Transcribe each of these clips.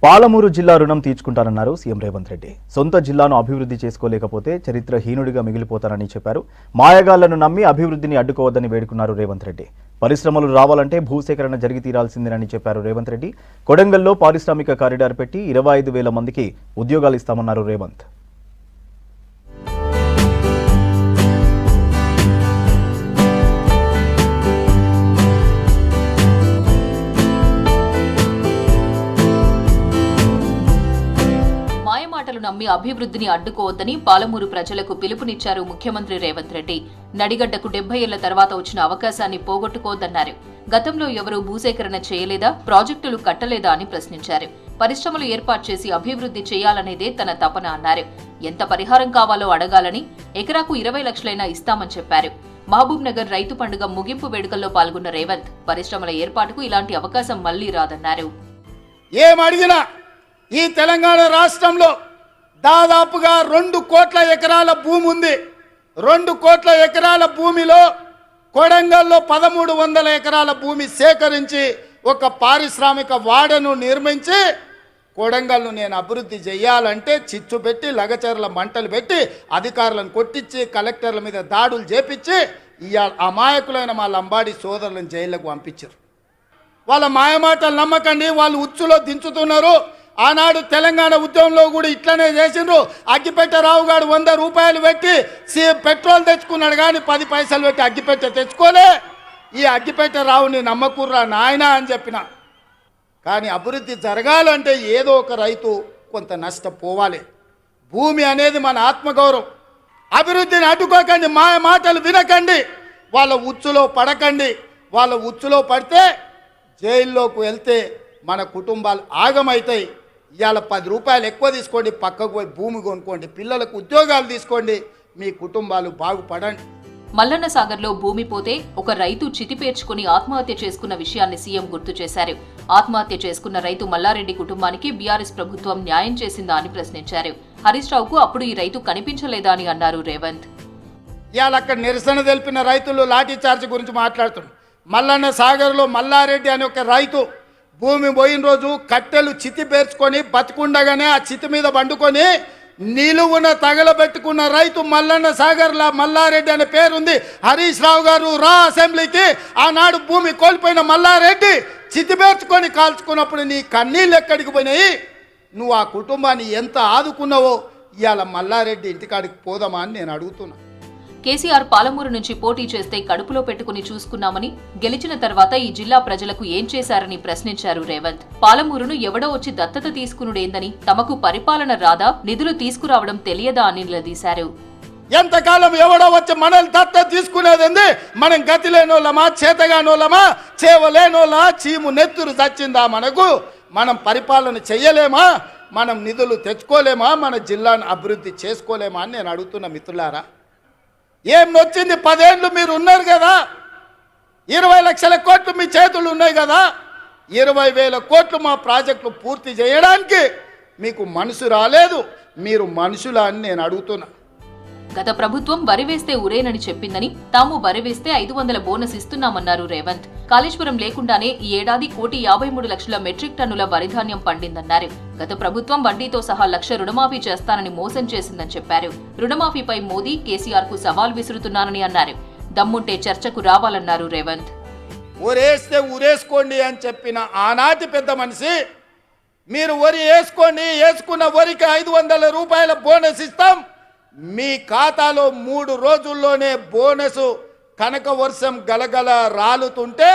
పాలమూరు జిల్లా రుణం తీర్చుకుంటానన్నారు సీఎం రేవంత్ రెడ్డి. సొంత జిల్లాను అభివృద్ధి చేసుకోలేకపోతే చరిత్రహీనుడిగా మిగిలిపోతారని చెప్పారు. మాయగాళ్లను నమ్మి అభివృద్ధిని అడ్డుకోవద్దని వేడుకున్నారు రేవంత్ రెడ్డి. పరిశ్రమలు రావాలంటే భూసేకరణ జరిగి తీరాల్సిందేనని చెప్పారు రేవంత్ రెడ్డి. కొడంగల్లో పారిశ్రామిక కారిడార్ పెట్టి 25,000 మందికి ఉద్యోగాలు ఇస్తామన్నారు రేవంత్. మాటలు నమ్మి అభివృద్ధిని అడ్డుకోవద్దని పాలమూరు ప్రజలకు పిలుపునిచ్చారు ముఖ్యమంత్రి రేవంత్ రెడ్డి. నడిగడ్డకు 70 ఏళ్ల తర్వాత వచ్చిన అవకాశాన్ని పోగొట్టుకోవద్దన్నారు. గతంలో ఎవరూ భూసేకరణ చేయలేదా, ప్రాజెక్టులు కట్టలేదా అని ప్రశ్నించారు. పరిశ్రమలు ఏర్పాటు చేసి అభివృద్ధి చేయాలనేదే తన తపన అన్నారు. ఎంత పరిహారం కావాలో అడగాలని, ఎకరాకు 20 లక్షలైనా ఇస్తామని చెప్పారు. మహబూబ్ నగర్ రైతు పండుగ ముగింపు వేడుకల్లో పాల్గొన్న రేవంత్ పరిశ్రమల ఏర్పాటుకు ఇలాంటి అవకాశం మళ్లీ రాదన్నారు. ఏమడిగినా ఈ తెలంగాణ రాష్ట్రంలో దాదాపుగా 2 కోట్ల ఎకరాల భూమి ఉంది. 2 కోట్ల ఎకరాల భూమిలో కొడంగల్లో 1300 ఎకరాల భూమి సేకరించి ఒక పారిశ్రామిక వాడను నిర్మించి కొడంగల్ను నేను అభివృద్ధి చేయాలంటే చిచ్చు పెట్టి లగచర్ల మంటలు పెట్టి అధికారులను కొట్టించి కలెక్టర్ల మీద దాడులు చేపించి అమాయకులైన మా లంబాడి సోదరులను జైళ్లకు పంపించారు. వాళ్ళ మాయమాటలు నమ్మకండి, వాళ్ళు ఉచ్చులో దించుతున్నారు. ఆనాడు తెలంగాణ ఉద్యమంలో కూడా ఇట్లనే చేసిండ్రు. అగ్గిపెట్టె రావు గారు 100 రూపాయలు పెట్టి పెట్రోల్ తెచ్చుకున్నాడు, కానీ 10 పైసలు పెట్టి అగ్గిపెట్టె తెచ్చుకోలే. ఈ అగ్గిపెట్టె రావుని నమ్మకుర్రా నాయన అని చెప్పిన. కానీ అభివృద్ధి జరగాలంటే ఏదో ఒక రైతు కొంత నష్టపోవాలి. భూమి అనేది మన ఆత్మగౌరవం. అభివృద్ధిని అడ్డుకోకండి, మాయ మాటలు వినకండి, వాళ్ళ ఉచ్చులో పడకండి. వాళ్ళ ఉచ్చులో పడితే జైల్లోకి వెళ్తే మన కుటుంబాలు ఆగమవుతాయి. ఇవాళ 10 రూపాయలు ఎక్కువ తీసుకోండి, పక్కకు పోయి భూమి కొనుక్కోండి, పిల్లలకు ఉద్యోగాలు తీసుకోండి, మీ కుటుంబాలు బాగుపడండి. మల్లన్న సాగర్లో భూమి పోతే ఒక రైతు చితిపేర్చుకుని ఆత్మహత్య చేసుకున్న విషయాన్ని సీఎం గుర్తు చేశారు. ఆత్మహత్య చేసుకున్న రైతు మల్లారెడ్డి కుటుంబానికి బీఆర్ఎస్ ప్రభుత్వం న్యాయం చేసిందా అని ప్రశ్నించారు. హరీష్ రావుకు అప్పుడు ఈ రైతు కనిపించలేదా అని అన్నారు రేవంత్. ఇవాళ అక్కడ నిరసన తెలిపిన రైతులు లాఠీ చార్జ్ గురించి మాట్లాడుతున్నారు. మల్లన్న సాగర్లో మల్లారెడ్డి అనే ఒక రైతు భూమి పోయిన రోజు కట్టెలు చితి పేర్చుకొని బతుకుండగానే ఆ చితి మీద పండుకొని నిలువున తగలబెట్టుకున్న రైతు మల్లన్న సాగర్లా మల్లారెడ్డి అనే పేరుంది. హరీష్ రావు గారు రా అసెంబ్లీకి. ఆనాడు భూమి కోల్పోయిన మల్లారెడ్డి చితి పేర్చుకొని కాల్చుకున్నప్పుడు నీ కన్నీళ్ళు ఎక్కడికి పోయినాయి? నువ్వు ఆ కుటుంబాన్ని ఎంత ఆదుకున్నావో ఇవాళ మల్లారెడ్డి ఇంటికాడికి పోదామా అని నేను అడుగుతున్నా. కేసీఆర్ పాలమూరు నుంచి పోటీ చేస్తే కడుపులో పెట్టుకుని చూసుకున్నామని, గెలిచిన తర్వాత ఈ జిల్లా ప్రజలకు ఏం చేశారని ప్రశ్నించారు రేవంత్. పాలమూరును ఎవడో వచ్చి దత్తత తీసుకునుడేందని, తమకు పరిపాలన రాదా, నిధులు తీసుకురావడం తెలియదా అని నిలదీశారు. ఎంతకాలం ఎవడో వచ్చి మనల్ని దత్తత తీసుకునేది? మనం గతి లేనోళ్ళమా, చేతగానోళ్ళమా, చేవలేనోళ్ళా, చీము నెత్తురు చచ్చిందా మనకు? మనం పరిపాలన చెయ్యలేమా? మనం నిధులు తెచ్చుకోలేమా? మన జిల్లాను అభివృద్ధి చేసుకోలేమా అని నేను అడుగుతున్న మిత్రులారా. ఏం నొచ్చింది? 10 ఏళ్ళు మీరు ఉన్నారు కదా, 20 లక్షల కోట్లు మీ చేతులు ఉన్నాయి కదా, 20,000 కోట్లు మా ప్రాజెక్టులు పూర్తి చేయడానికి మీకు మనసు రాలేదు. మీరు మనుషులా అని నేను అడుగుతున్నా. గత ప్రభుత్వం వరి వేస్తే ఉరేనని చెప్పిందని, తాము వరి వేస్తే 500 బోనస్ ఇస్తున్నామన్నారు రేవంత్. కాళేశ్వరం లేకుండానే ఈ ఏడాది 1,53,00,000 మెట్రిక్ టన్నుల వరిధాన్యం పండిందన్నారు. గత ప్రభుత్వం వడ్డీతో సహా 1,00,000 రుణమాఫీ చేస్తానని మోసం చేసిందని చెప్పారు. రుణమాఫీపై మోదీ, కేసీఆర్ కు సవాల్ విసురుతున్నానని అన్నారు. దమ్ముంటే చర్చకు రావాలన్నారు రేవంత్. ఊరేస్తే ఊరేసుకోండి అని చెప్పిన ఆనాటి పెద్ద మనిషి, మీరు వరి వేసుకోండి, వేసుకున్న వరికి 500 రూపాయల బోనస్ ఇస్తాం, మీ ఖాతాలో 3 రోజుల్లోనే బోనస్ కనక వర్షం గలగల రాలుతుంటే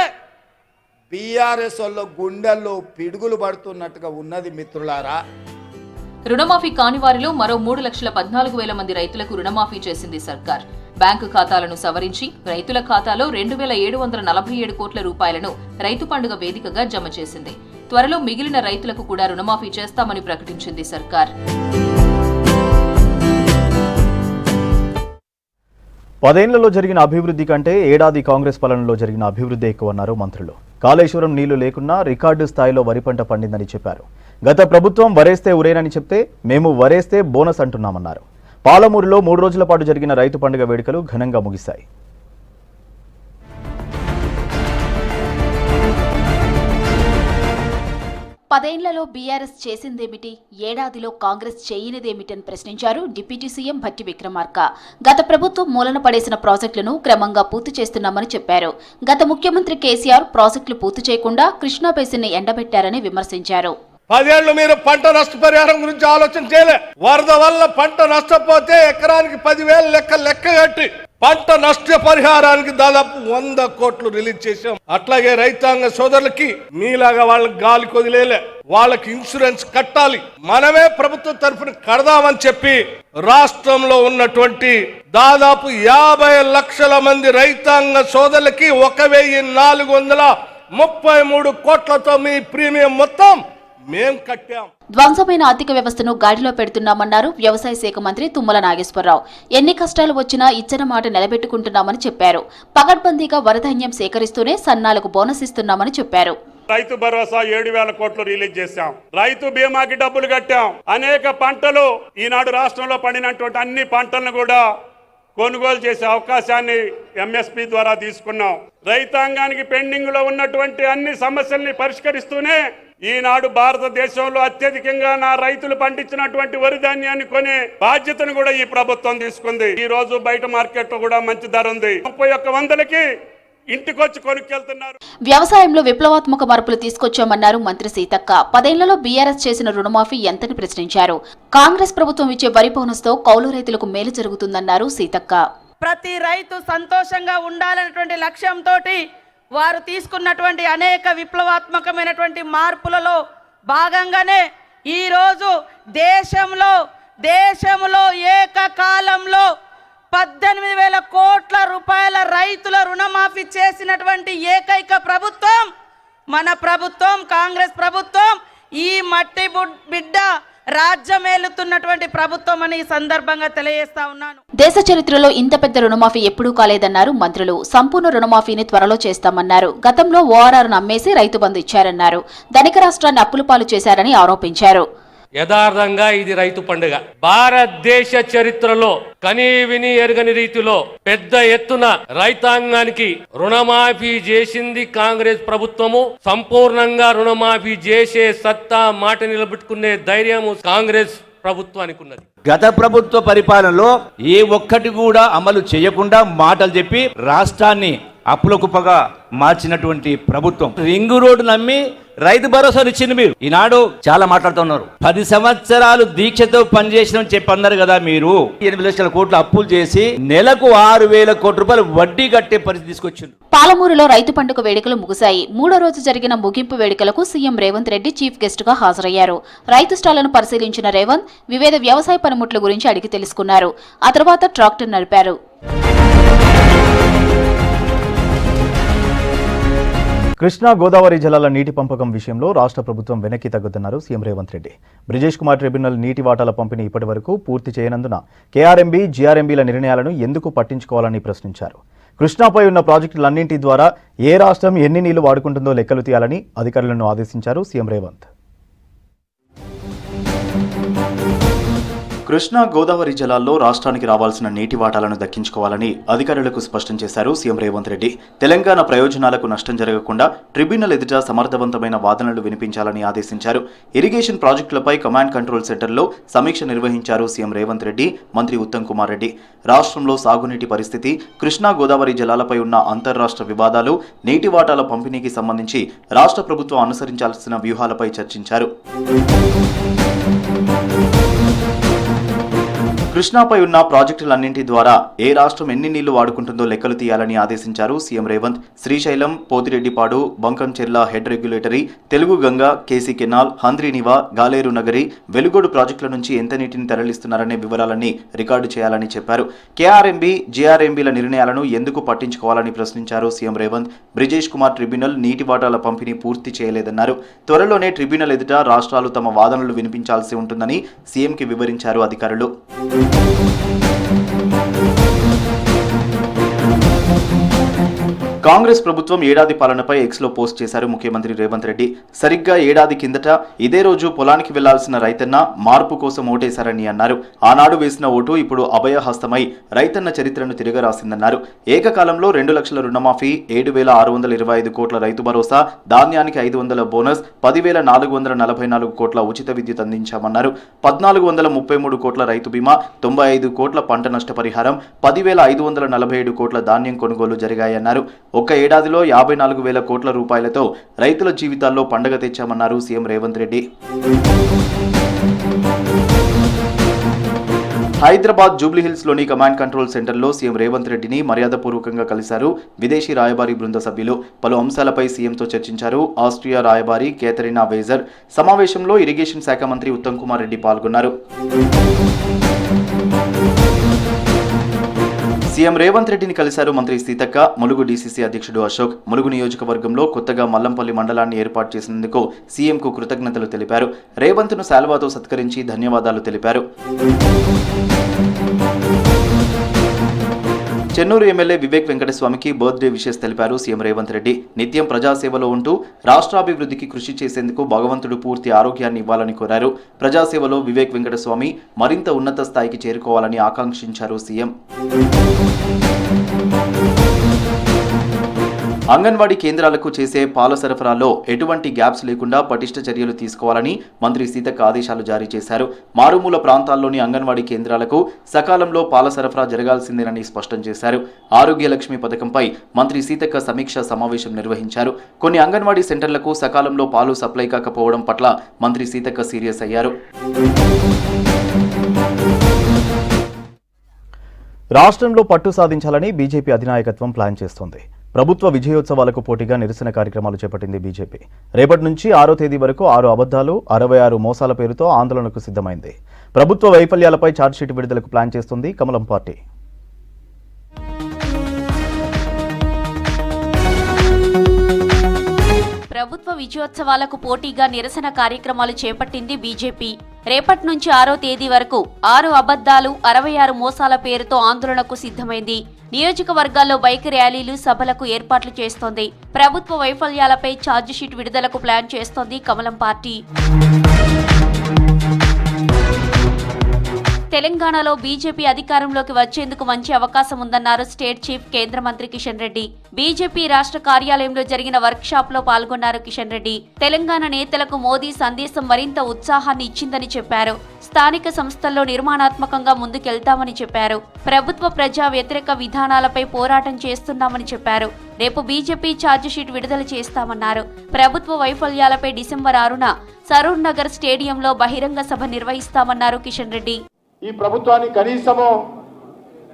బీఆర్ఎస్ వాళ్ళ గుండెల్లో పిడుగులు పడుతున్నట్టుగా ఉన్నది మిత్రులారా. రుణమాఫీ కాని వారిలో మరో 3,14,000 మంది రైతులకు రుణమాఫీ చేసింది సర్కార్. బ్యాంకు ఖాతాలను సవరించి రైతుల ఖాతాలో 2,747 కోట్ల రూపాయలను రైతు పండుగ వేదికగా జమ చేసింది. త్వరలో మిగిలిన రైతులకు కూడా రుణమాఫీ చేస్తామని ప్రకటించింది సర్కార్. 10 ఏళ్లలో జరిగిన అభివృద్ధి కంటే ఏడాది కాంగ్రెస్ పాలనలో జరిగిన అభివృద్ధి ఎక్కువన్నారు మంత్రులు. కాళేశ్వరం నీళ్లు లేకున్నా రికార్డు స్థాయిలో వరి పంట పండిందని చెప్పారు. గత ప్రభుత్వం వరేస్తే ఉరేనని చెప్తే మేము వరేస్తే బోనస్ అంటున్నామన్నారు. పాలమూరులో 3 రోజుల పాటు జరిగిన రైతు పండుగ వేడుకలు ఘనంగా ముగిశాయి. 10 ఏళ్లలో బీఆర్ఎస్ చేసిందేమిటి, ఏడాదిలో కాంగ్రెస్ చేయనిదేమిటని ప్రశ్నించారు డిప్యూటీ సీఎం భట్టి విక్రమార్క. గత ప్రభుత్వం మూలన పడేసిన ప్రాజెక్టులను క్రమంగా పూర్తి చేస్తున్నామని చెప్పారు. గత ముఖ్యమంత్రి కేసీఆర్ ప్రాజెక్టులు పూర్తి చేయకుండా కృష్ణా బేసిన్ ని ఎండబెట్టారని విమర్శించారు. 10 ఏళ్లు మీరు పంట నష్టపరిహారం గురించి ఆలోచన చేయలే. వరద వల్ల పంట నష్టపోతే ఎకరానికి 10,000 లెక్క కట్టి పంట నష్టపరిహారానికి దాదాపు 100 కోట్లు రిలీజ్ చేశాం. అట్లాగే రైతాంగ సోదరులకి మీలాగా వాళ్ళకి గాలి కొదిలేలే, వాళ్ళకి ఇన్సూరెన్స్ కట్టాలి, మనమే ప్రభుత్వం తరఫున కడదామని చెప్పి రాష్ట్రంలో ఉన్నటువంటి దాదాపు 50 లక్షల మంది రైతాంగ సోదరులకి 1,433 కోట్లతో మీ ప్రీమియం మొత్తం మేం కట్టాం. ధ్వంసమైన ఆర్థిక వ్యవస్థను గాడిలో పెడుతున్నామన్నారు వ్యవసాయ శాఖ మంత్రి తుమ్మల నాగేశ్వరరావు. ఎన్ని కష్టాలు వచ్చినా ఇచ్చిన మాట నిలబెట్టుకుంటున్నామని చెప్పారు. పగడ్బందీగా వరధాన్యం సేకరిస్తూనే సన్నాలకు బోనస్ ఇస్తున్నామని చెప్పారు. రైతు భరోసా 7,000 కోట్లు రిలీజ్ చేశాం. రైతు బీమాకి డబ్బులు కట్టాం. అనేక పంటలు ఈనాడు రాష్ట్రంలో పండినటువంటి అన్ని పంటలను కూడా కొనుగోలు చేసే అవకాశాన్ని ఎంఎస్పీ ద్వారా తీసుకున్నాం. రైతాంగానికి పెండింగ్ లో ఉన్నటువంటి అన్ని సమస్యల్ని పరిష్కరిస్తూనే ఈనాడు భారతదేశంలో అత్యధికంగా నా రైతులు పండించినటువంటి వరి ధాన్యాన్ని కొనే బాధ్యతను కూడా ఈ ప్రభుత్వం తీసుకుంది. ఈ రోజు బయట మార్కెట్ లో కూడా మంచి ధర ఉంది. 31,100కి ఇంటికొచ్చి కొనుక్కెళ్తున్నారు. వ్యవసాయంలో విప్లవాత్మక మార్పులు తీసుకొచ్చామన్నారు మంత్రి సీతక్క. 10 ఏళ్లలో బీఆర్ఎస్ చేసిన రుణమాఫీ ఎంతని ప్రశ్నించారు. కాంగ్రెస్ ప్రభుత్వం ఇచ్చే వరి బోనస్ తో కౌలు రైతులకు మేలు జరుగుతుందన్నారు సీతక్క. ప్రతి రైతు సంతోషంగా ఉండాలనేటువంటి లక్ష్యంతో వారు తీసుకున్నటువంటి అనేక విప్లవాత్మకమైనటువంటి మార్పులలో భాగంగానే ఈరోజు దేశంలో ఏకకాలంలో 18,000 కోట్ల రూపాయల రైతుల రుణమాఫీ చేసినటువంటి ఏకైక ప్రభుత్వం మన ప్రభుత్వం, కాంగ్రెస్ ప్రభుత్వం. ఈ మట్టి బిడ్డ రాజ్యమేలుతున్నటువంటి ప్రభుత్వం అని ఈ సందర్భంగా తెలియజేస్తా ఉన్నాను. దేశ చరిత్రలో ఇంత పెద్ద రుణమాఫీ ఎప్పుడూ కాలేదన్నారు మంత్రులు. సంపూర్ణ రుణమాఫీని త్వరలో చేస్తామన్నారు. గతంలో ఓఆర్ఆర్ను అమ్మేసి రైతు బంధు ఇచ్చారన్నారు. ధనిక రాష్ట్రాన్ని అప్పుల పాలు చేశారని ఆరోపించారు. యథార్థంగా ఇది రైతు పండుగ. భారతదేశ చరిత్రలో కనీ విని ఎరగని రీతిలో పెద్ద ఎత్తున రైతాంగానికి రుణమాఫీ చేసింది కాంగ్రెస్ ప్రభుత్వము. సంపూర్ణంగా రుణమాఫీ చేసే సత్తా, మాట నిలబెట్టుకునే ధైర్యము కాంగ్రెస్ ప్రభుత్వానికి ఉన్నది. గత ప్రభుత్వ పరిపాలనలో ఏ ఒక్కటి కూడా అమలు చేయకుండా మాటలు చెప్పి రాష్ట్రాన్ని అప్పుల కుప్పగా మార్చినటువంటి ప్రభుత్వం. రింగు రోడ్డు నమ్మి రైతు భరోసాను ఇచ్చింది మీరు. ఈనాడు చాలా మాట్లాడుతున్నారు. 10 సంవత్సరాలు దీక్షతో పనిచేసినని చెప్పి అన్నారు కదా మీరు. 8 లక్షల కోట్లు అప్పులు చేసి నెలకు 6,000 కోట్ల రూపాయలు వడ్డీ కట్టే పరిస్థితి తీసుకొచ్చింది. పాలమూరులో రైతు పండుగ వేడుకలు ముగిశాయి. 3వ రోజు జరిగిన ముగింపు వేడుకలకు CM Revanth Reddy chief guest గా హాజరయ్యారు. రైతు స్టాళ్లను పరిశీలించిన రేవంత్ వివిధ వ్యవసాయ పనిముట్ల గురించి అడిగి తెలుసుకున్నారు. ఆ తర్వాత ట్రాక్టర్ నడిపారు. కృష్ణా గోదావరి జలాల నీటి పంపకం విషయంలో రాష్ట్ర ప్రభుత్వం వెనక్కి తగ్గుతున్నారు సీఎం రేవంత్ రెడ్డి. బ్రిజేష్ కుమార్ ట్రిబ్యునల్ నీటి వాటాల పంపిణీ ఇప్పటి వరకు పూర్తి చేయనందున కేఆర్ఎంబీ, జీఆర్ఎంబీల నిర్ణయాలను ఎందుకు పట్టించుకోవాలని ప్రశ్నించారు. కృష్ణాపై ఉన్న ప్రాజెక్టులన్నింటి ద్వారా ఏ రాష్ట్రం ఎన్ని నీళ్లు వాడుకుంటుందో లెక్కలు తీయాలని అధికారులను ఆదేశించారు సీఎం రేవంత్. కృష్ణా గోదావరి జలాల్లో రాష్ట్రానికి రావాల్సిన నీటి వాటాలను దక్కించుకోవాలని అధికారులకు స్పష్టం చేశారు సీఎం రేవంత్ రెడ్డి. తెలంగాణ ప్రయోజనాలకు నష్టం జరగకుండా ట్రిబ్యునల్ ఎదుట సమర్థవంతమైన వాదనలు వినిపించాలని ఆదేశించారు. ఇరిగేషన్ ప్రాజెక్టులపై కమాండ్ కంట్రోల్ సెంటర్లో సమీక్ష నిర్వహించారు సీఎం రేవంత్ రెడ్డి, మంత్రి ఉత్తమ్ కుమార్ రెడ్డి. రాష్ట్రంలో సాగునీటి పరిస్థితి, కృష్ణా గోదావరి జలాలపై ఉన్న అంతర్రాష్ట్ర వివాదాలు, నీటి వాటాల పంపిణీకి సంబంధించి రాష్ట్ర ప్రభుత్వం అనుసరించాల్సిన వ్యూహాలపై చర్చించారు. కృష్ణాపై ఉన్న ప్రాజెక్టులన్నింటి ద్వారా ఏ రాష్ట్రం ఎన్ని నీళ్లు వాడుకుంటుందో లెక్కలు తీయాలని ఆదేశించారు CM Revanth. Srisailam, Pothireddypadu, Banakacherla head regulatory, Telugu Ganga, KC canal, Handrineeva, Galeru Nagari, Veligodu ప్రాజెక్టుల నుంచి ఎంత నీటిని తరలిస్తున్నారనే వివరాలన్నీ రికార్డు చేయాలని చెప్పారు. కేఆర్ఎంబీ, జీఆర్ఎంబీల నిర్ణయాలను ఎందుకు పట్టించుకోవాలని ప్రశ్నించారు సీఎం రేవంత్. బ్రిజేష్ కుమార్ ట్రిబ్యునల్ నీటి వాటాల పంపిణీ పూర్తి చేయలేదన్నారు. త్వరలోనే ట్రిబ్యునల్ ఎదుట రాష్ట్రాలు తమ వాదనలు వినిపించాల్సి ఉంటుందని సీఎంకి వివరించారు అధికారులు. కాంగ్రెస్ ప్రభుత్వం ఏడాది పాలనపై ఎక్స్లో పోస్ట్ చేశారు ముఖ్యమంత్రి రేవంత్ రెడ్డి. సరిగ్గా ఏడాది కిందట ఇదే రోజు పొలానికి వెళ్లాల్సిన రైతన్న మార్పు కోసం ఓటేశారని అన్నారు. ఆనాడు వేసిన ఓటు ఇప్పుడు అభయహస్తమై రైతన్న చరిత్రను తిరగరాసిందన్నారు. ఏకకాలంలో 2 లక్షల రుణమాఫీ, 7,625 కోట్ల రైతు భరోసా, ధాన్యానికి 500 బోనస్, 10,444 కోట్ల ఉచిత విద్యుత్ అందించామన్నారు. 1,433 కోట్ల రైతు బీమా, 95 కోట్ల పంట నష్టపరిహారం, 10,547 కోట్ల ధాన్యం కొనుగోలు జరిగాయన్నారు. ఒక్క ఏడాదిలో 54,000 కోట్ల రూపాయలతో రైతుల జీవితాల్లో పండగ తెచ్చామన్నారు సీఎం రేవంత్ రెడ్డి. హైదరాబాద్ జూబ్లీహిల్స్ లోని కమాండ్ కంట్రోల్ సెంటర్లో సీఎం రేవంత్ రెడ్డిని మర్యాదపూర్వకంగా కలిశారు విదేశీ రాయబారి బృంద సభ్యులు. పలు అంశాలపై సీఎంతో చర్చించారు. ఆస్ట్రియా రాయబారి కేథరినా వేజర్. సమావేశంలో ఇరిగేషన్ శాఖ మంత్రి ఉత్తమ్ కుమార్ రెడ్డి పాల్గొన్నారు. సీఎం రేవంత్ రెడ్డిని కలిశారు మంత్రి సీతక్క. ములుగు డీసీసీ అధ్యక్షుడు అశోక్ ములుగు నియోజకవర్గంలో కొత్తగా మల్లంపల్లి మండలాన్ని ఏర్పాటు చేసినందుకు సీఎంకు కృతజ్ఞతలు తెలిపారు. రేవంత్ను శాల్వాతో సత్కరించి ధన్యవాదాలు తెలిపారు. చెన్నూరు ఎమ్మెల్యే వివేక్ వెంకటస్వామికి బర్త్డే విషెస్ తెలిపారు సీఎం రేవంత్ రెడ్డి. నిత్యం ప్రజాసేవలో ఉంటూ రాష్ట్రాభివృద్ధికి కృషి చేసేందుకు భగవంతుడు పూర్తి ఆరోగ్యాన్ని ఇవ్వాలని కోరారు. ప్రజాసేవలో వివేక్ వెంకటస్వామి మరింత ఉన్నత స్థాయికి చేరుకోవాలని ఆకాంక్షించారు సీఎం. అంగన్వాడీ కేంద్రాలకు చేసే పాల సరఫరాలో ఎటువంటి గ్యాప్స్ లేకుండా పటిష్ట చర్యలు తీసుకోవాలని మంత్రి సీతక్క ఆదేశాలు జారీ చేశారు. మారుమూల ప్రాంతాల్లోని అంగన్వాడీ కేంద్రాలకు సకాలంలో పాల సరఫరా జరగాల్సిందేనని స్పష్టం చేశారు. ఆరోగ్య లక్ష్మి పథకంపై మంత్రి సీతక్క సమీక్ష సమావేశం నిర్వహించారు. కొన్ని అంగన్వాడీ సెంటర్లకు సకాలంలో పాలు సప్లై కాకపోవడం పట్ల మంత్రి సీతక్క సీరియస్ అయ్యారు. రాష్ట్రంలో పట్టు సాధించాలని బీజేపీ అధినాయకత్వం ప్లాన్ చేస్తోంది. ప్రభుత్వ విజయోత్సవాలకు పోటీగా నిరసన కార్యక్రమాలు చేపట్టింది బీజేపీ. రేపటి నుంచి 6వ తేదీ వరకు 6 అబద్ధాలు, 66 మోసాల పేరుతో ఆందోళనకు సిద్ధమైంది. ప్రభుత్వ వైఫల్యాలపై ఛార్జ్షీట్ విడుదలకు ప్లాన్ చేస్తుంది కమలం పార్టీ. ప్రభుత్వ విజయోత్సవాలకు పోటీగా నిరసన కార్యక్రమాలు చేపట్టింది బీజేపీ. రేపటి నుంచి 6వ తేదీ వరకు 6 అబద్ధాలు, 66 మోసాల పేరుతో ఆందోళనకు సిద్ధమైంది. నియోజకవర్గాల్లో బైక్ ర్యాలీలు, సభలకు ఏర్పాట్లు చేస్తోంది. ప్రభుత్వ వైఫల్యాలపై ఛార్జిషీట్ విడుదలకు ప్లాన్ చేస్తోంది కమలం పార్టీ. తెలంగాణలో బీజేపీ అధికారంలోకి వచ్చేందుకు మంచి అవకాశం ఉందన్నారు స్టేట్ చీఫ్ కేంద్ర మంత్రి కిషన్ రెడ్డి. బీజేపీ రాష్ట్ర కార్యాలయంలో జరిగిన వర్క్ షాప్ లో పాల్గొన్నారు కిషన్ రెడ్డి. తెలంగాణ నేతలకు మోదీ సందేశం మరింత ఉత్సాహాన్ని ఇచ్చిందని చెప్పారు. స్థానిక సంస్థల్లో నిర్మాణాత్మకంగా ముందుకెళ్తామని చెప్పారు. ప్రభుత్వ ప్రజా వ్యతిరేక విధానాలపై పోరాటం చేస్తున్నామని చెప్పారు. రేపు బీజేపీ ఛార్జిషీట్ విడుదల చేస్తామన్నారు. ప్రభుత్వ వైఫల్యాలపై డిసెంబర్ 6న సరూర్ నగర్ స్టేడియంలో బహిరంగ సభ నిర్వహిస్తామన్నారు కిషన్ రెడ్డి. ఈ ప్రభుత్వాన్ని కనీసము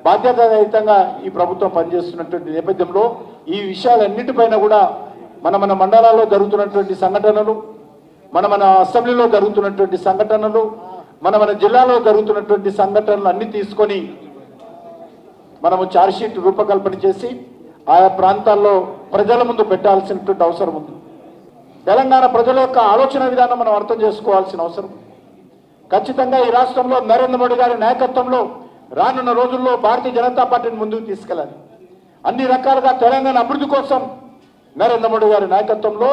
బాధ్యతారహితంగా ఈ ప్రభుత్వం పనిచేస్తున్నటువంటి నేపథ్యంలో ఈ విషయాలన్నిటిపైన కూడా మన మండలాల్లో జరుగుతున్నటువంటి సంఘటనలు, మన అసెంబ్లీలో జరుగుతున్నటువంటి సంఘటనలు, మన జిల్లాలో జరుగుతున్నటువంటి సంఘటనలు అన్ని తీసుకొని మనము ఛార్జ్షీట్ రూపకల్పన చేసి ఆయా ప్రాంతాల్లో ప్రజల ముందు పెట్టాల్సినటువంటి అవసరం ఉంది. తెలంగాణ ప్రజల యొక్క ఆలోచన విధానం మనం అర్థం చేసుకోవాల్సిన అవసరం. ఖచ్చితంగా ఈ రాష్ట్రంలో నరేంద్ర మోడీ గారి నాయకత్వంలో రానున్న రోజుల్లో భారతీయ జనతా పార్టీని ముందుకు తీసుకెళ్ళాలి. అన్ని రకాలుగా తెలంగాణ అభివృద్ధి కోసం నరేంద్ర మోడీ గారి నాయకత్వంలో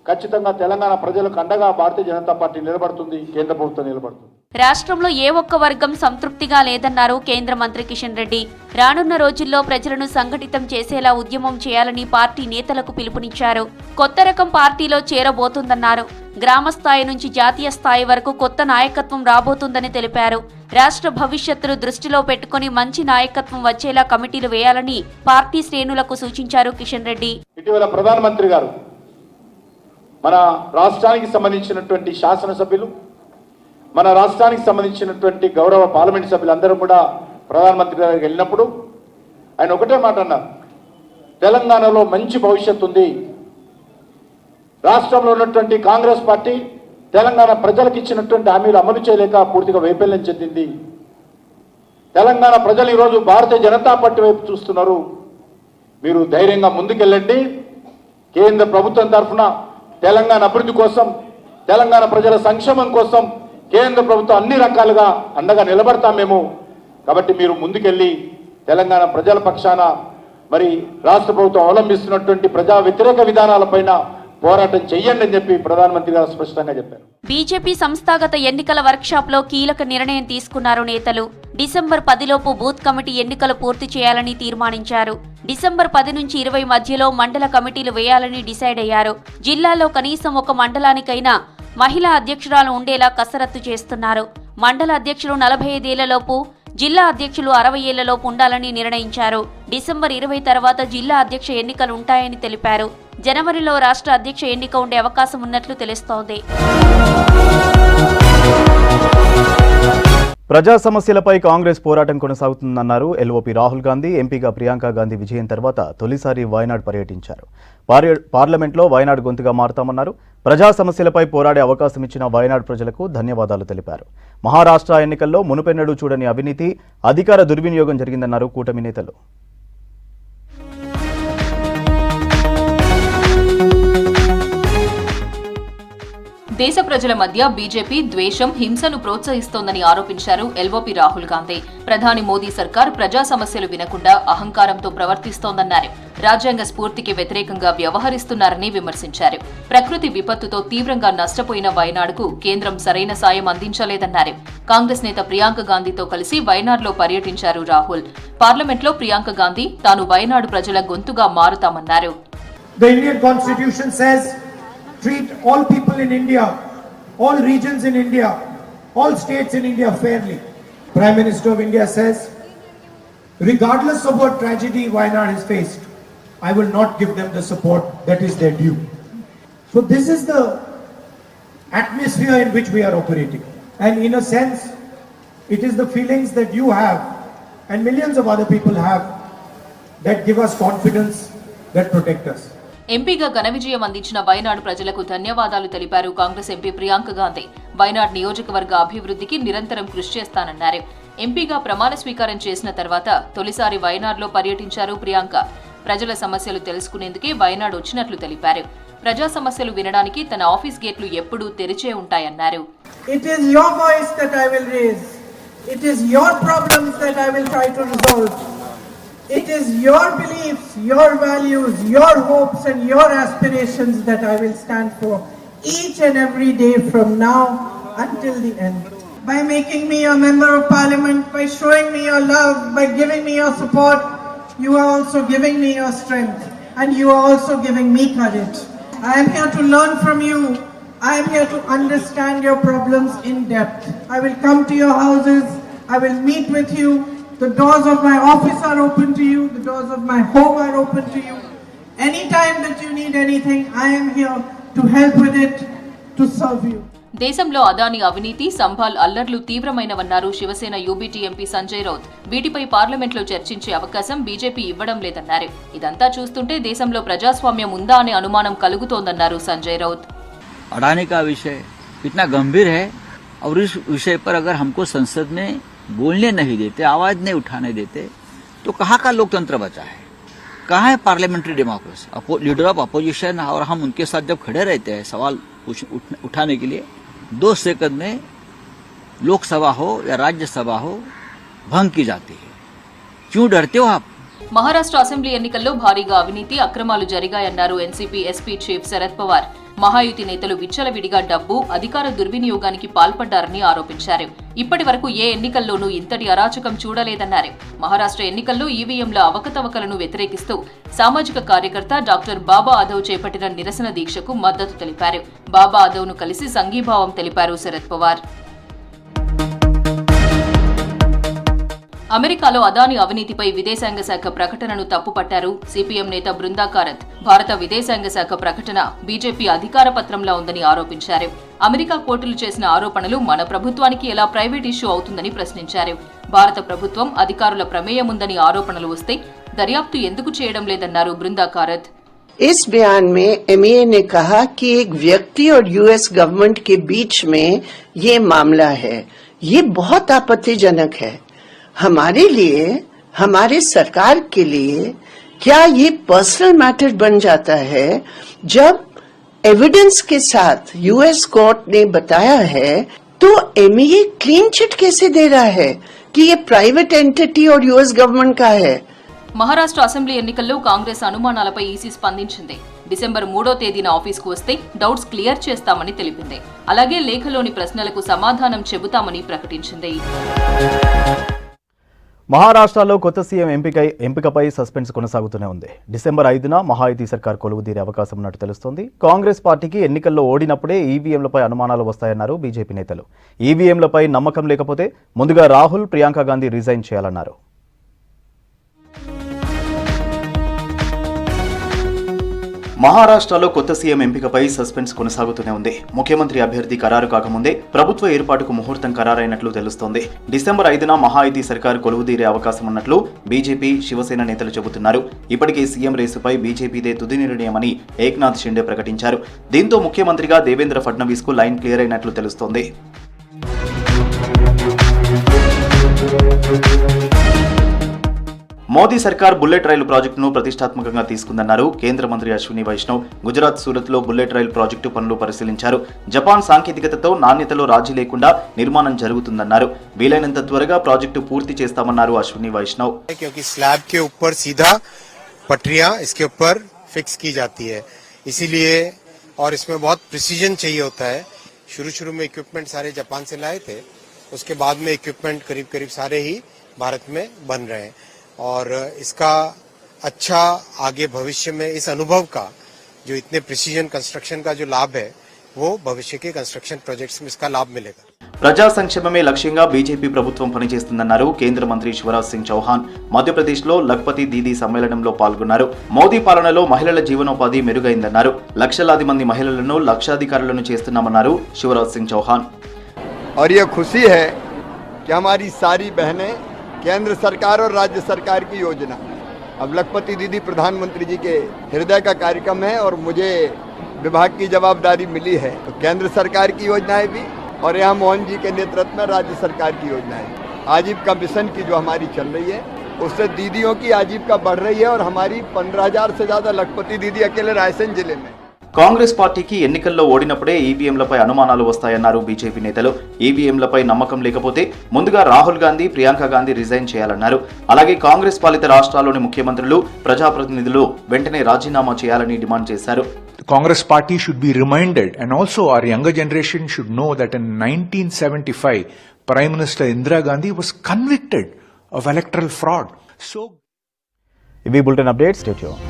ఖచ్చితంగా తెలంగాణ ప్రజలకు అండగా భారతీయ జనతా పార్టీ నిలబడుతుంది, కేంద్ర ప్రభుత్వం నిలబడుతుంది. రాష్ట్రంలో ఏ ఒక్క వర్గం సంతృప్తిగా లేదన్నారు కేంద్ర మంత్రి కిషన్ రెడ్డి. రానున్న రోజుల్లో ప్రజలను సంఘటితం చేసేలా ఉద్యమం చేయాలని పార్టీ నేతలకు పిలుపునిచ్చారు. కొత్త రకం పార్టీలో చేరబోతుందన్నారు. గ్రామ స్థాయి నుంచి జాతీయ స్థాయి వరకు కొత్త నాయకత్వం రాబోతుందని తెలిపారు. రాష్ట్ర భవిష్యత్తును దృష్టిలో పెట్టుకుని మంచి నాయకత్వం వచ్చేలా కమిటీలు వేయాలని పార్టీ శ్రేణులకు సూచించారు కిషన్ రెడ్డి. ఇటీవల ప్రధానమంత్రి గారు మన రాష్ట్రానికి సంబంధించినటువంటి శాసనసభ్యులు, మన రాష్ట్రానికి సంబంధించినటువంటి గౌరవ పార్లమెంట్ సభ్యులందరూ కూడా ప్రధానమంత్రి గారికి వెళ్ళినప్పుడు ఆయన ఒకటే మాట అన్నారు, తెలంగాణలో మంచి భవిష్యత్తు ఉంది. రాష్ట్రంలో ఉన్నటువంటి కాంగ్రెస్ పార్టీ తెలంగాణ ప్రజలకు ఇచ్చినటువంటి హామీలు అమలు చేయలేక పూర్తిగా వైఫల్యం చెందింది. తెలంగాణ ప్రజలు ఈరోజు భారతీయ జనతా పార్టీ వైపు చూస్తున్నారు. మీరు ధైర్యంగా ముందుకెళ్ళండి. కేంద్ర ప్రభుత్వం తరఫున తెలంగాణ అభివృద్ధి కోసం, తెలంగాణ ప్రజల సంక్షేమం కోసం కేంద్ర ప్రభుత్వం అన్ని రకాలుగా అండగా నిలబడతాం మేము. కాబట్టి మీరు ముందుకెళ్ళి తెలంగాణ ప్రజల పక్షాన మరి రాష్ట్ర ప్రభుత్వం అవలంబిస్తున్నటువంటి ప్రజా వ్యతిరేక విధానాలపైన పోరాటం చెయ్యండి అని చెప్పి ప్రధానమంత్రి గారు స్పష్టంగా చెప్పారు. బీజేపీ సంస్థాగత ఎన్నికల వర్క్షాప్ లో కీలక నిర్ణయం తీసుకున్నారు నేతలు. డిసెంబర్ 10లోపు బూత్ కమిటీ ఎన్నికలు పూర్తి చేయాలని తీర్మానించారు. డిసెంబర్ 10 నుంచి 20 మధ్యలో మండల కమిటీలు వేయాలని డిసైడ్ అయ్యారు. జిల్లాలో కనీసం ఒక మండలానికైనా మహిళా అధ్యక్షురాలు ఉండేలా కసరత్తు చేస్తున్నారు. మండల అధ్యక్షులు 45 ఏళ్లలోపు, జిల్లా అధ్యక్షులు 60 ఏళ్లలోపు ఉండాలని నిర్ణయించారు. డిసెంబర్ 20 తర్వాత జిల్లా అధ్యక్ష ఎన్నికలు ఉంటాయని తెలిపారు. జనవరిలో రాష్ట్ర అధ్యక్ష ఎన్నిక ఉండే అవకాశం ఉన్నట్లు తెలుస్తోంది. ప్రజా సమస్యలపై కాంగ్రెస్ పోరాటం కొనసాగుతుందన్నారు ఎల్ఓపి రాహుల్ గాంధీ. ఎంపీగా ప్రియాంక గాంధీ విజయం తర్వాత తొలిసారి వయనాడ్ పర్యటించారు. పార్లమెంట్లో వయనాడ్ గొంతుగా మారుతామన్నారు. ప్రజా సమస్యలపై పోరాడే అవకాశం ఇచ్చిన వయనాడ్ ప్రజలకు ధన్యవాదాలు తెలిపారు. మహారాష్ట్ర ఎన్నికల్లో మునుపెన్నడూ చూడని అవినీతి, అధికార దుర్వినియోగం జరిగిందన్నారు కూటమి నేతలు. దేశ ప్రజల మధ్య బీజేపీ ద్వేషం, హింసను ప్రోత్సహిస్తోందని ఆరోపించారు ఎల్ఓపి రాహుల్ గాంధీ. ప్రధాని మోదీ సర్కార్ ప్రజా సమస్యలు వినకుండా అహంకారంతో ప్రవర్తిస్తోందన్నారు. రాజ్యాంగ స్ఫూర్తికి వ్యతిరేకంగా వ్యవహరిస్తున్నారని విమర్శించారు. ప్రకృతి విపత్తుతో తీవ్రంగా నష్టపోయిన వయనాడ్కు కేంద్రం సరైన సాయం అందించలేదన్నారు. కాంగ్రెస్ నేత ప్రియాంక గాంధీతో కలిసి వయనాడ్లో పర్యటించారు రాహుల్. పార్లమెంట్లో ప్రియాంక గాంధీ తాను వయనాడు ప్రజల గొంతుగా మారుతామన్నారు. Treat all people in India, all regions in India, all states in India fairly. Prime Minister of India says, regardless of what tragedy Wayanad has faced, I will not give them the support that is their due. So this is the atmosphere in which we are operating. And in a sense, it is the feelings that you have and millions of other people have that give us confidence, that protect us. ఎంపీగా ఘన విజయం అందించిన వయనాడు ప్రజలకు ధన్యవాదాలు తెలిపారు Congress MP Priyanka Gandhi. Wayanad నియోజకవర్గ అభివృద్ధికి నిరంతరం కృషి చేస్తానన్నారు. ఎంపీగా ప్రమాణ స్వీకారం చేసిన తర్వాత తొలిసారి వయనాడ్లో పర్యటించారు ప్రియాంక. ప్రజల సమస్యలు తెలుసుకునేందుకే వయనాడ్ వచ్చినట్లు తెలిపారు. ప్రజా సమస్యలు వినడానికి తన ఆఫీస్ గేట్లు ఎప్పుడూ తెరిచే ఉంటాయన్నారు. It is your voice that I will raise. It is your problems that I will try to resolve. It is your beliefs, your values, your hopes and your aspirations that I will stand for each and every day from now until the end. By making me a member of parliament, by showing me your love, by giving me your support, you are also giving me your strength and you are also giving me courage. I am here to learn from you. I am here to understand your problems in depth. I will come to your houses. I will meet with you. The doors of my office are open to you. The doors of my home are open to you. Anytime that you need anything, I am here to help with it, to serve you. దేశంలో అదాని అవినీతి, సంభాల్ అల్లర్లు తీవ్రమైనవన్నారు Shiv Sena UBT MP Sanjay Raut. వీటిపై పార్లమెంట్లో చర్చించే అవకాశం BJP ఇవ్వడం లేదన్నారు. ఇదంతా చూస్తుంటే దేశంలో ప్రజాస్వామ్యం ఉందా అనే అనుమానం కలుగుతోందన్నారు సంజయ్ రౌత్. अडानी का विषय इतना गंभीर है और इस विषय पर अगर हमको संसद में बोलने नहीं देते, आवाज नहीं उठाने देते, तो कहाँ का लोकतंत्र बचा है? कहाँ है parliamentary democracy? Leader of opposition और हम उनके साथ जब खड़े रहते हैं सवाल उठाने के लिए, 2 सेकंड में लोकसभा हो या राज्यसभा हो भंग की जाती है. क्यों डरते हो आप? మహారాష్ట్ర అసెంబ్లీ ఎన్నికల్లో భారీగా అవినీతి, అక్రమాలు జరిగాయన్నారు NCP SP chief Sharad Pawar. Mahayuti నేతలు విచ్చలవిడిగా డబ్బు, అధికార దుర్వినియోగానికి పాల్పడ్డారని ఆరోపించారు. ఇప్పటి వరకు ఏ ఎన్నికల్లోనూ ఇంతటి అరాచకం చూడలేదన్నారు. మహారాష్ట్ర ఎన్నికల్లో ఈవీఎంల అవకతవకలను వ్యతిరేకిస్తూ సామాజిక కార్యకర్త డాక్టర్ బాబా అదవ్ చేపట్టిన నిరసన దీక్షకు మద్దతు తెలిపారు. బాబా అదవ్ను కలిసి సంఘీభావం తెలిపారు శరద్ పవార్. అమెరికాలో అదాని అవినీతిపై విదేశాంగ శాఖ ప్రకటనను తప్పుపట్టారు సిపిఎం నేత బృందా కారత్. భారత విదేశాంగ శాఖ ప్రకటన బీజేపీ అధికార పత్రంలా ఉందని ఆరోపించారు. అమెరికా కోర్టులు చేసిన ఆరోపణలు మన ప్రభుత్వానికి ఎలా ప్రైవేట్ ఇష్యూ అవుతుందని ప్రశ్నించారు. భారత ప్రభుత్వం అధికారుల ప్రమేయం ఉందని ఆరోపణలు వస్తే దర్యాప్తు ఎందుకు చేయడం లేదన్నారు బృందా కారత్. इस बयान में एमईए ने कहा कि एक व्यक्ति और यूएस गवर्नमेंट के बीच में ये मामला है. ये बहुत आपत्तिजनक है हमारे लिए, हमारे सरकार के लिए. क्या ये पर्सनल मैटर बन जाता है जब एविडेंस के साथ यूएस कोर्ट ने बताया है, तो एमईए क्लीन चिट कैसे दे रहा है कि ये प्राइवेट एंटिटी और यूएस गवर्नमेंट का है? మహారాష్ట్ర అసెంబ్లీ ఎన్నికల్లో కాంగ్రెస్ అనుమానాలపై ఈసీ స్పందించింది. డిసెంబర్ 3వ తేదీన ఆఫీస్కు వస్తే డౌట్స్ క్లియర్ చేస్తామని తెలిపింది. అలాగే లేఖలోని ప్రశ్నలకు సమాధానం చెబుతామని ప్రకటించింది. మహారాష్ట్రలో కొత్త సీఎం ఎంపికపై సస్పెన్స్ కొనసాగుతూనే ఉంది. డిసెంబర్ 5న మహాయుతి సర్కార్ కొలువుదీరే అవకాశం ఉన్నట్టు తెలుస్తోంది. కాంగ్రెస్ పార్టీకి ఎన్నికల్లో ఓడినప్పుడే ఈవీఎంలపై అనుమానాలు వస్తాయన్నారు బీజేపీ నేతలు. ఈవీఎంలపై నమ్మకం లేకపోతే ముందుగా రాహుల్, ప్రియాంక గాంధీ రిజైన్ చేయాలన్నారు. మహారాష్ట్రలో కొత్త సీఎం ఎంపికపై సస్పెన్స్ కొనసాగుతూనే ఉంది. ముఖ్యమంత్రి అభ్యర్థి ఖరారు కాకముందే ప్రభుత్వ ఏర్పాటుకు ముహూర్తం ఖరారైనట్లు తెలుస్తోంది. డిసెంబర్ 5న మహాయుతి సర్కార్ కొలువుదీరే అవకాశం ఉన్నట్లు బీజేపీ, శివసేన నేతలు చెబుతున్నారు. ఇప్పటికే సీఎం రేసుపై బీజేపీదే తుది నిర్ణయమని ఏక్నాథ్ షిండే ప్రకటించారు. దీంతో ముఖ్యమంత్రిగా దేవేంద్ర ఫడ్నవీస్ కు లైన్ క్లియర్ అయినట్లు తెలుస్తోంది. మోదీ సర్కార్ బుల్లెట్ రైలు ప్రాజెక్టును ప్రతిష్టాత్మకంగా తీసుకుందన్నారు కేంద్ర మంత్రి అశ్విని వైష్ణవ్. గుజరాత్, సూరత్ లో బుల్లెట్ రైలు ప్రాజెక్టు పనులు పరిశీలించారు. జపాన్ సాంకేతికతతో నాణ్యతలో రాజీ లేకుండా నిర్మాణం జరుగుతుందన్నారు. వీలైనంత త్వరగా ప్రాజెక్టు పూర్తి చేస్తామన్నారు అశ్విని వైష్ణవ్. स्लैब के ऊपर सीधा पटरियां इसके ऊपर फिक्स की जाती है, इसीलिए और इसमें बहुत प्रिसीजन चाहिए होता है. शुरू में इक्विपमेंट सारे जापान से लाए थे, उसके बाद में इक्विपमेंट करीब सारे ही भारत में बन रहे हैं और इसका अच्छा आगे भविष्य में इस अनुभव का जो इतने प्रिसीजन कंस्ट्रक्शन का जो लाभ है वो भविष्य के कंस्ट्रक्शन प्रोजेक्ट्स में इसका लाभ मिलेगा. ప్రజా సంక్షేమమే లక్ష్యంగా బీజేపీ ప్రభుత్వం పనిచేస్తుందన్నారు కేంద్ర మంత్రి శివరాజ్ సింగ్ చౌహాన్. మధ్యప్రదేశ్లో లఖ్పతి దీదీ సమ్మేళనంలో పాల్గొన్నారు. మోదీ పాలనలో మహిళల జీవనోపాధి మెరుగైందన్నారు. లక్షలాది మంది మహిళలను లక్షాధికారులను చేస్తున్నామన్నారు శివరాజ్ సింగ్ చౌహాన్. और ये खुशी है कि हमारी सारी बहनें केंद्र सरकार और राज्य सरकार की योजना, अब लखपति दीदी प्रधानमंत्री जी के हृदय का कार्यक्रम है और मुझे विभाग की जवाबदारी मिली है, तो केंद्र सरकार की योजनाएं भी और यहाँ मोहन जी के नेतृत्व में राज्य सरकार की योजनाएं, आजीविका मिशन की जो हमारी चल रही है उससे दीदियों की आजीविका बढ़ रही है और हमारी 15,000 से ज्यादा लखपति दीदी अकेले रायसेन जिले में. కాంగ్రెస్ పార్టీకి ఎన్నికల్లో ఓడినప్పుడే ఈవీఎంలపై అనుమానాలు వస్తాయన్నారు బీజేపీ నేతలు. ఈవీఎంలపై నమ్మకం లేకపోతే ముందుగా రాహుల్ గాంధీ, ప్రియాంక గాంధీ రిజైన్ చేయాలన్నారు. అలాగే కాంగ్రెస్ పాలిత రాష్ట్రాల్లోని ముఖ్యమంత్రులు, ప్రజాప్రతినిధులు వెంటనే రాజీనామా చేయాలని డిమాండ్ చేశారు. Congress party should be reminded, and also our younger generation should know that in 1975 Prime Minister Indira Gandhi was convicted of electoral fraud. So ఇవి బులెటిన్ అప్డేట్స్. Stay tuned.